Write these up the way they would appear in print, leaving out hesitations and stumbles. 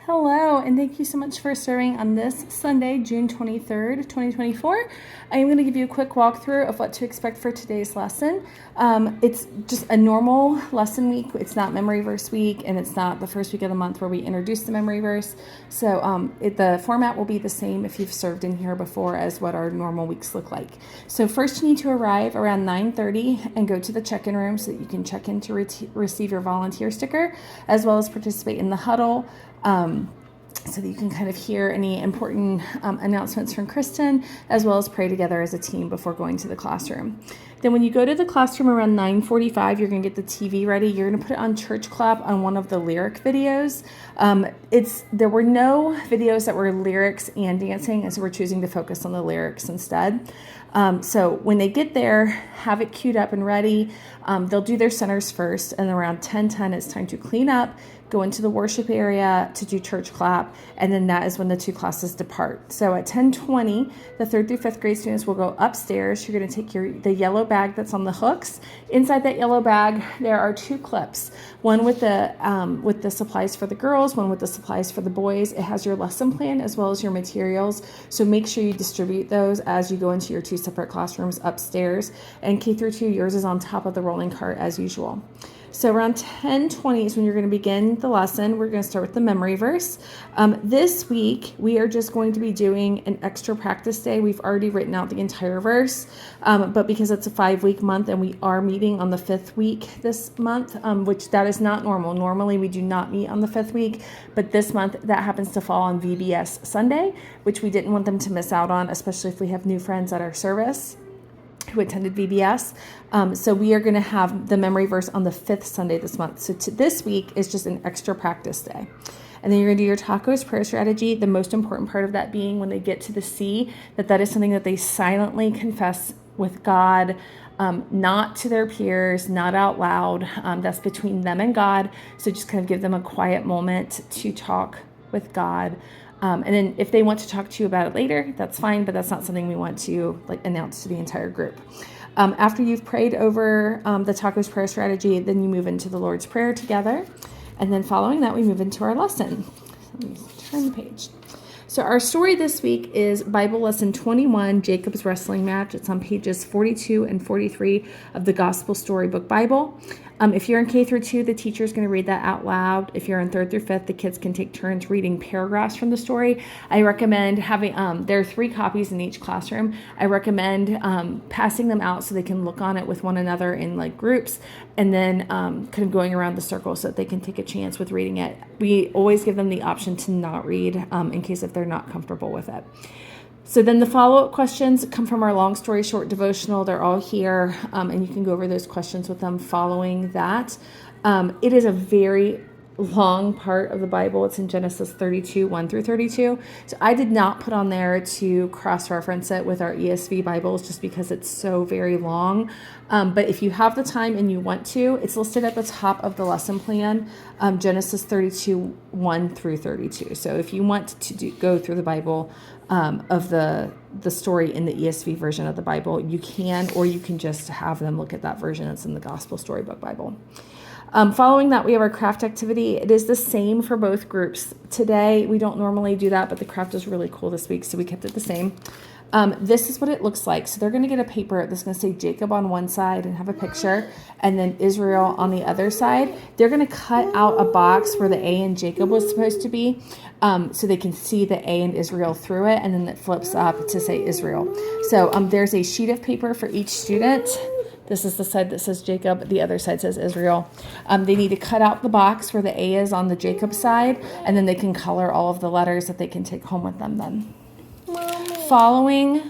Hello, and thank you so much for serving on this Sunday, June 23rd, 2024. I am going to give you a quick walkthrough of what to expect for today's lesson. It's just a normal lesson week. It's not memory verse week, and it's not the first week of the month where we introduce the memory verse. So the format will be the same if you've served in here before as what our normal weeks look like. So first you need to arrive around 9:30 and go to the check-in room so that you can check in to receive your volunteer sticker, as well as participate in the huddle. So that you can kind of hear any important announcements from Kristen, as well as pray together as a team before going to the classroom. Then when you go to the classroom around 9:45, you're going to get the TV ready. You're going to put it on Church Clap on one of the lyric videos. There were no videos that were lyrics and dancing, and so we're choosing to focus on the lyrics instead. So when they get there, have it queued up and ready. They'll do their centers first, and around 10:10, it's time to clean up, go into the worship area to do church clap, and then that is when the two classes depart. So at 10:20, the 3rd through 5th grade students will go upstairs. You're going to take the yellow bag that's on the hooks. Inside that yellow bag, there are 2 clips, one with the supplies for the girls, one with the supplies for the boys. It has your lesson plan as well as your materials, so make sure you distribute those as you go into your 2 separate classrooms upstairs. And K through 2, yours is on top of the rolling cart as usual. So around 10:20 is when you're going to begin the lesson. We're going to start with the memory verse. This week, we are just going to be doing an extra practice day. We've already written out the entire verse, but because it's a 5-week month and we are meeting on the 5th week this month, which that is not normal. Normally, we do not meet on the 5th week, but this month that happens to fall on VBS Sunday, which we didn't want them to miss out on, especially if we have new friends at our service who attended VBS. So we are going to have the memory verse on the 5th Sunday this month. So this week is just an extra practice day. And then you're going to do your tacos prayer strategy, the most important part of that being when they get to the C, that is something that they silently confess with God, not to their peers, not out loud. That's between them and God. So just kind of give them a quiet moment to talk with God. And then if they want to talk to you about it later, that's fine, but that's not something we want to announce to the entire group. After you've prayed over the tacos prayer strategy, then you move into the Lord's Prayer together. And then following that, we move into our lesson. Let me turn the page. So our story this week is Bible Lesson 21, Jacob's Wrestling Match. It's on pages 42 and 43 of the Gospel Storybook Bible. If you're in K through 2, the teacher is going to read that out loud. If you're in 3rd through 5th, the kids can take turns reading paragraphs from the story. I recommend having, there are 3 copies in each classroom. I recommend passing them out so they can look on it with one another in groups, and then kind of going around the circle so that they can take a chance with reading it. We always give them the option to not read in case if they're not comfortable with it. So then the follow-up questions come from our long story short devotional. They're all here, and you can go over those questions with them following that. It is a very long part of the Bible. It's in Genesis 32, 1 through 32. So I did not put on there to cross-reference it with our ESV Bibles just because it's so very long. But if you have the time and you want to, it's listed at the top of the lesson plan, Genesis 32, 1 through 32. So if you want to go through the Bible of the story in the ESV version of the Bible, you can, or you can just have them look at that version that's in the Gospel Storybook Bible. Following that, we have our craft activity. It is the same for both groups. Today, we don't normally do that, but the craft is really cool this week, so we kept it the same. This is what it looks like. So they're going to get a paper that's going to say Jacob on one side and have a picture, and then Israel on the other side. They're going to cut out a box where the A in Jacob was supposed to be, so they can see the A in Israel through it, and then it flips up to say Israel. So there's a sheet of paper for each student. This is the side that says Jacob. The other side says Israel. They need to cut out the box where the A is on the Jacob side, and then they can color all of the letters that they can take home with them then. Following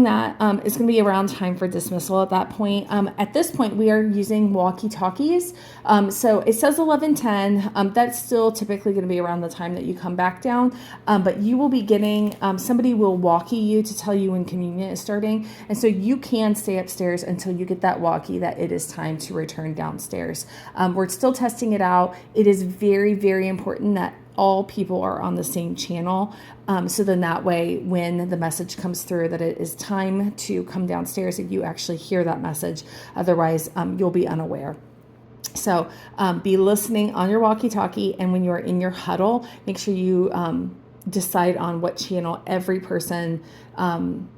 that, it's going to be around time for dismissal at that point. At this point, we are using walkie-talkies. So it says 11:10. That's still typically going to be around the time that you come back down. But you will be getting, somebody will walkie you to tell you when communion is starting. And so you can stay upstairs until you get that walkie that it is time to return downstairs. We're still testing it out. It is very, very important that all people are on the same channel. So then that way, when the message comes through that it is time to come downstairs, that you actually hear that message. Otherwise, you'll be unaware. So be listening on your walkie-talkie, and when you are in your huddle, make sure you decide on what channel every person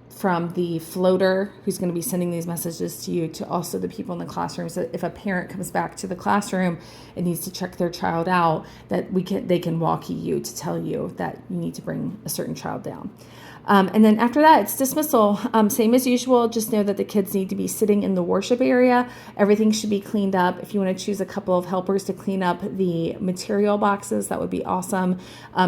from the floater who's going to be sending these messages to you to also the people in the classroom. So if a parent comes back to the classroom and needs to check their child out, that they can walkie you to tell you that you need to bring a certain child down. And then after that, it's dismissal. Same as usual, just know that the kids need to be sitting in the worship area. Everything should be cleaned up. If you want to choose a couple of helpers to clean up the material boxes, that would be awesome.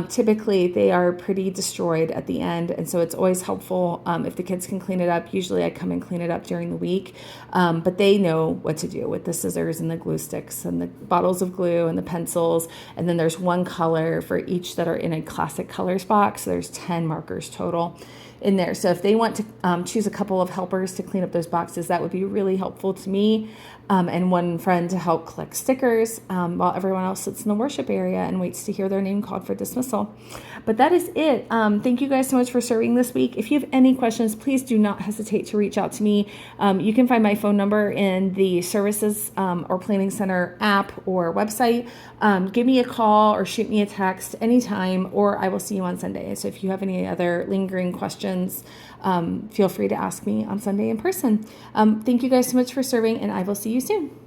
Typically, they are pretty destroyed at the end, and so it's always helpful if the kids can clean it up. Usually I come and clean it up during the week, but they know what to do with the scissors and the glue sticks and the bottles of glue and the pencils. And then there's one color for each that are in a classic colors box. So there's 10 markers total in there. So if they want to choose a couple of helpers to clean up those boxes, that would be really helpful to me, and one friend to help collect stickers while everyone else sits in the worship area and waits to hear their name called for dismissal. But that is it. Thank you guys so much for serving this week. If you have any questions, please do not hesitate to reach out to me. You can find my phone number in the services or planning center app or website. Give me a call or shoot me a text anytime, or I will see you on Sunday. So if you have any other lingering questions, feel free to ask me on Sunday in person. Thank you guys so much for serving, and I will see you soon.